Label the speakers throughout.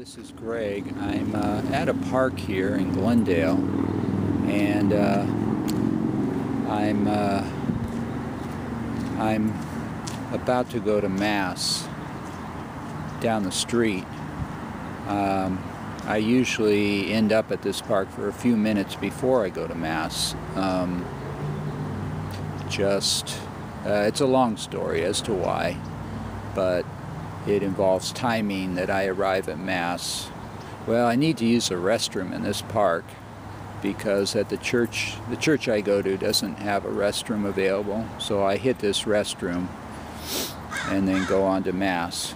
Speaker 1: This is Greg. I'm at a park here in Glendale, and I'm about to go to Mass down the street. I usually end up at this park for a few minutes before I go to Mass. It's a long story as to why, but it involves timing that I arrive at Mass. Well, I need to use a restroom in this park because at the church I go to doesn't have a restroom available. So I hit this restroom and then go on to Mass.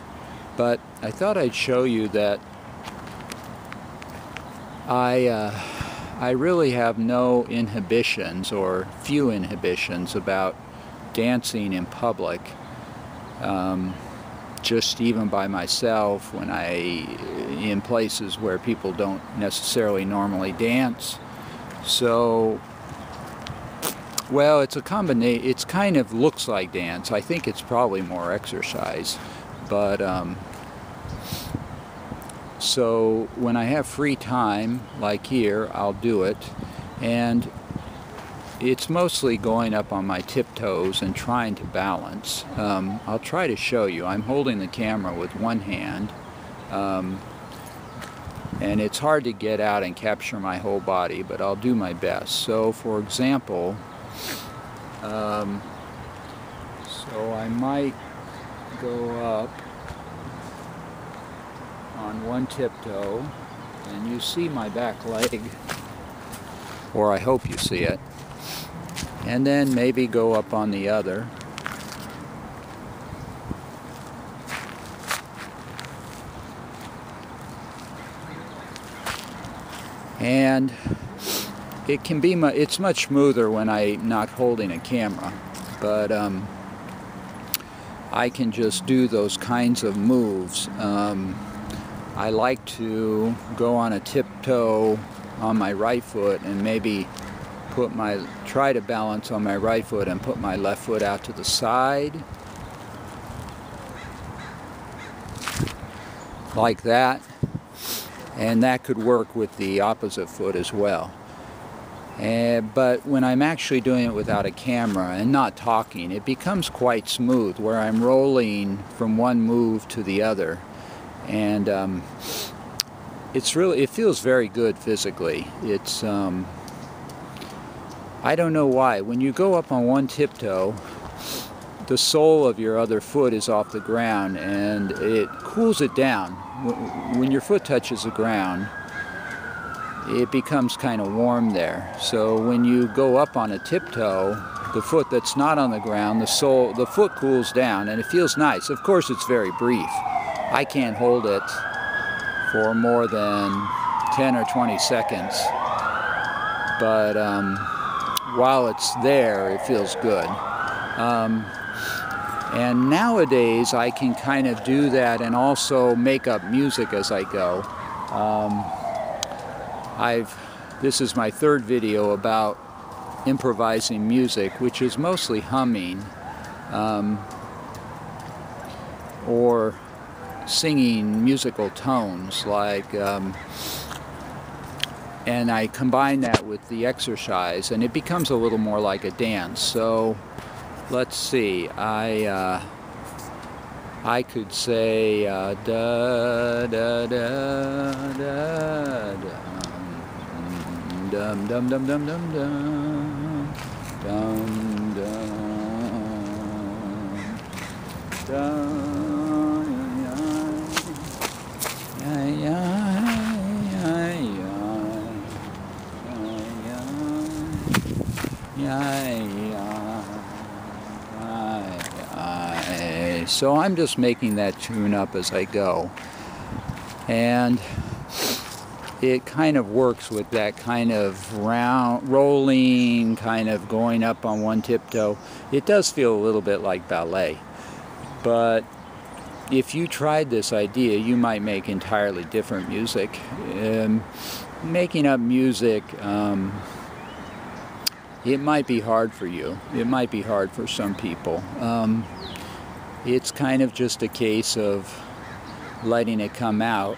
Speaker 1: But I thought I'd show you that I really have no inhibitions, or few inhibitions, about dancing in public. Just even by myself, when in places where people don't necessarily normally dance. So, well, it's a combination. It's kind of looks like dance. I think it's probably more exercise, but so when I have free time, like here, I'll do it, and it's mostly going up on my tiptoes and trying to balance. I'll try to show you. I'm holding the camera with one hand, and it's hard to get out and capture my whole body, but I'll do my best. So, for example, so I might go up on one tiptoe, and you see my back leg, or I hope you see it. And then maybe go up on the other. And it can be it's much smoother when I'm not holding a camera, but I can just do those kinds of moves. I like to go on a tiptoe on my right foot and maybe try to balance on my right foot and put my left foot out to the side, like that, and that could work with the opposite foot as well. But when I'm actually doing it without a camera and not talking, it becomes quite smooth, where I'm rolling from one move to the other, and it feels very good physically. It's I don't know why. When you go up on one tiptoe, the sole of your other foot is off the ground, and it cools it down. When your foot touches the ground, it becomes kind of warm there. So when you go up on a tiptoe, the foot that's not on the ground, the foot cools down, and it feels nice. Of course, it's very brief. I can't hold it for more than 10 or 20 seconds, but while it's there, it feels good. And nowadays, I can kind of do that and also make up music as I go. This is my third video about improvising music, which is mostly humming or singing musical tones, like and I combine that with the exercise, and it becomes a little more like a dance. So let's see, I could say da da da da dum dum dum dum dum dum dum dum dum yeah yeah. So I'm just making that tune up as I go, and it kind of works with that kind of rolling, kind of going up on one tiptoe. It does feel a little bit like ballet, but if you tried this idea, you might make entirely different music. Making up music, it might be hard for you. It might be hard for some people. It's kind of just a case of letting it come out